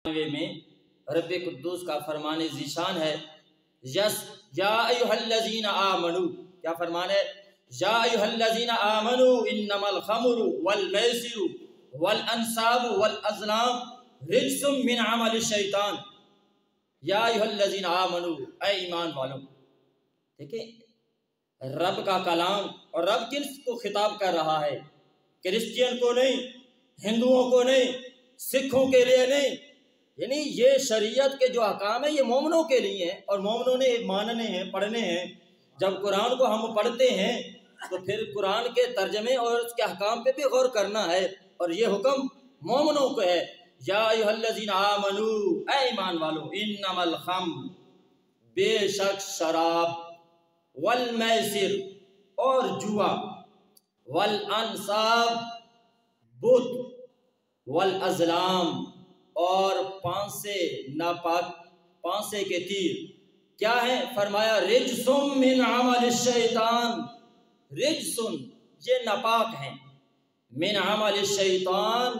میں رب قدوس کا فرمان ذیشان ہے یا ایھا الذین آمنو، کیا فرمان ہے؟ یا ایھا الذین آمنو انما الخمر والمیسر والانصاب والازلام رجس من عمل الشیطان۔ یا ایھا الذین آمنو، اے ایمان والوں۔ دیکھیں رب کا کلام، اور رب کس کو خطاب کر رہا ہے؟ کرسچین کو نہیں، ہندوؤں کو نہیں، سکھوں کے لیے نہیں، یعنی یہ شریعت کے جو احکام ہیں یہ مومنوں کے لیے ہیں، اور مومنوں نے ماننے ہیں، پڑھنے ہیں۔ جب قرآن کو ہم پڑھتے ہیں تو پھر قرآن کے ترجمے اور اس کے احکام پہ بھی غور کرنا ہے، اور یہ حکم مومنوں کو ہے۔ یا ایھا الذین آمنو، اے ایمان والو، انما الخمر، بے شک شراب، والمیسر، اور جوا، والانصاب، بت، والازلام، اور پانسے ناپاک، پانسے کے تیر کیا ہیں؟ فرمایا رجسم من عمل الشیطان، رجسن یہ ناپاک ہیں، من عمل الشیطان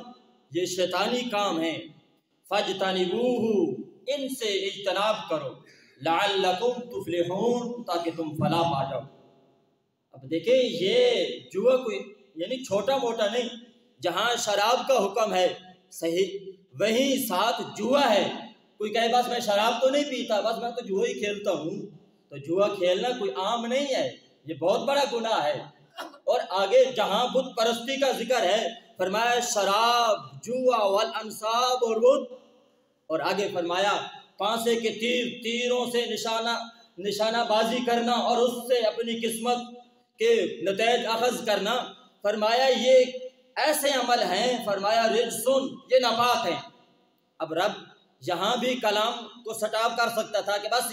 یہ شیطانی کام ہیں، فاجتنبوہ ان سے اجتناب کرو، لعلکم تفلحون تاکہ تم فلاح پا جاؤ۔ اب دیکھیں یہ جوا کوئی یعنی چھوٹا موٹا نہیں، جہاں شراب کا حکم ہے صحیح، وہیں ساتھ جوا ہے۔ کوئی کہے بس میں شراب تو نہیں پیتا، بس میں تو جوا ہی کھیلتا ہوں، تو جوا کھیلنا کوئی عام نہیں ہے، یہ بہت بڑا گناہ ہے۔ اور آگے جہاں بت پرستی کا ذکر ہے فرمایا شراب، جوا، والانصاب، اور بت، اور آگے فرمایا پانسے کے تیر، تیروں سے نشانہ بازی کرنا اور اس سے اپنی قسمت کے نتائج اخذ کرنا۔ فرمایا یہ ایسے عمل ہیں، فرمایا رجسن یہ ناپاک ہیں۔ اب رب یہاں بھی کلام کو سٹاپ کر سکتا تھا کہ بس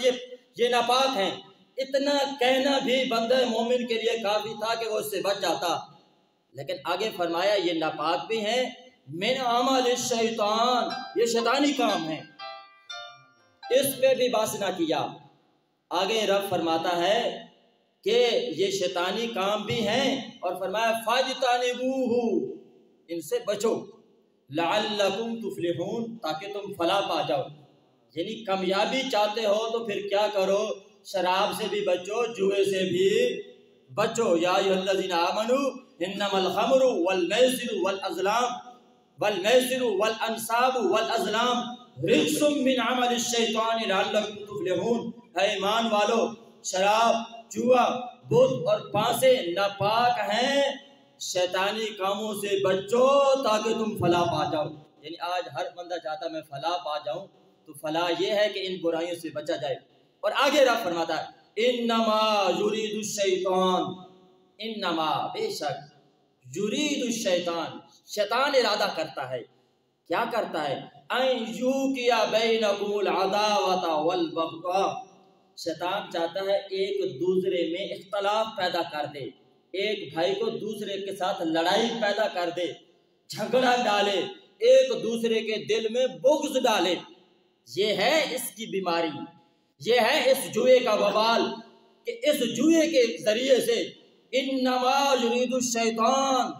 یہ ناپاک ہیں، اتنا کہنا بھی بندہ مومن کے لیے کافی تھا کہ وہ اس سے بچ جاتا، لیکن آگے فرمایا یہ ناپاک بھی ہیں، من عمل الشیطان یہ شیطانی کام ہے، اس پہ بھی بات نہ کیا۔ آگے رب فرماتا ہے کہ یہ شیطانی کام بھی ہیں، اور فرمایا فاجتنبوہ ان سے بچو، لعلکم تفلحون تاکہ تم فلاح پا جاؤ۔ یعنی کامیابی چاہتے ہو تو پھر کیا کرو؟ شراب سے بھی بچو، جوئے سے بھی بچو۔ یا ایھا الذین آمنو انما الخمر والمیسر والانصاب والازلام رجس من عمل الشیطان لعلکم تفلحون۔ اے ایمان والو، شراب، جوا، بت اور پانسے ناپاک ہیں، شیطانی کاموں سے بچو تاکہ تم فلاح پا جاؤ۔ یعنی آج ہر بندہ چاہتا میں فلاح پا جاؤں، تو فلاح یہ ہے کہ ان برائیوں سے بچا جائے۔ اور آگے رب فرماتا ہے انما یرید الشیطان، انما بے شک، یرید الشیطان شیطان ارادہ کرتا ہے، کیا کرتا ہے؟ ان یوقع بینکم العداوۃ والبغضاء، شیطان چاہتا ہے ایک دوسرے میں اختلاف پیدا کر دے، ایک بھائی کو دوسرے کے ساتھ لڑائی پیدا کر دے، جھگڑا ڈالے، ایک دوسرے کے دل میں بغض ڈالے۔ یہ ہے اس کی بیماری، یہ ہے اس جوئے کا وبال، کہ اس جوئے کے ذریعے سے انما یرید الشیطان،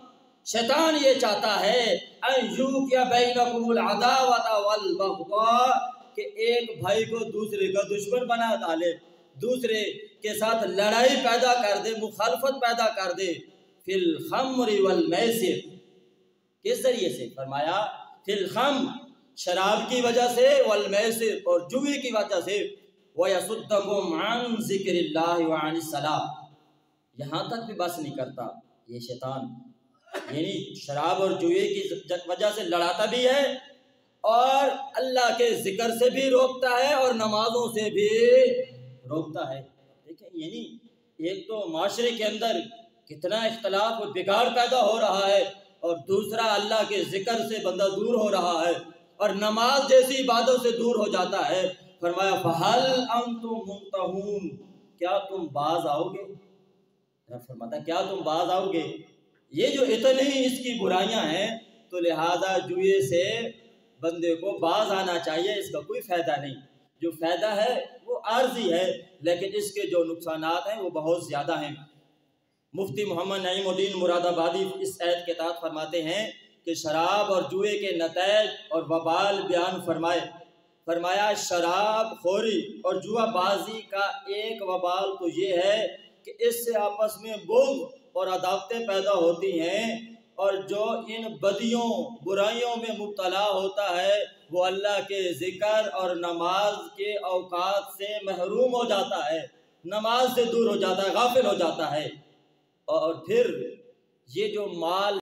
شیطان یہ چاہتا ہے ان یوقع بینکم العداوۃ والبغضاء، کہ ایک بھائی کو دوسرے کا دشمن بنا ڈالے، دوسرے کے ساتھ لڑائی پیدا کر دے، مخالفت پیدا کر دے۔ فی الخمر والمیسر، کس ذریعے سے؟ فرمایا فی الخمر شراب کی وجہ سے، والمیسر اور جوئے کی وجہ سے، وَيَصُدَّكُمْ عَنْ ذِكْرِ اللَّهِ وَعَنِ الصَّلَاةِ، یہاں تک بھی بس نہیں کرتا یہ شیطان، یعنی شراب اور جوئے کی وجہ سے لڑاتا بھی ہے، اور اللہ کے ذکر سے بھی روکتا ہے، اور نمازوں سے بھی روکتا ہے۔ دیکھیں یعنی ایک تو معاشرے کے اندر کتنا اختلاف و بگاڑ پیدا ہو رہا ہے، اور دوسرا اللہ کے ذکر سے بندہ دور ہو رہا ہے، اور نماز جیسی عبادت سے دور ہو جاتا ہے۔ فرمایا فَهَلْ أَنْتُمْ مُنْتَهُونَ، کیا تم باز آؤ گے؟ رب فرماتا کیا تم باز آؤ گے؟ یہ جو اتنی اس کی برائیاں ہیں، تو لہذا جوئے سے بندے کو باز آنا چاہیے، اس کا کوئی فائدہ نہیں۔ جو فائدہ ہے وہ عارضی ہے، لیکن اس کے جو نقصانات ہیں وہ بہت زیادہ ہیں۔ مفتی محمد نعیم الدین مراد آبادی اس آیت کے تحت فرماتے ہیں کہ شراب اور جوئے کے نتائج اور وبال بیان فرمایا شراب خوری اور جوا بازی کا ایک وبال تو یہ ہے کہ اس سے آپس میں بغض اور عداوتیں پیدا ہوتی ہیں، اور جو ان بدیوں برائیوں میں مبتلا ہوتا ہے وہ اللہ کے ذکر اور نماز کے اوقات سے محروم ہو جاتا ہے، نماز سے دور ہو جاتا ہے، غافل ہو جاتا ہے۔ اور پھر یہ جو مال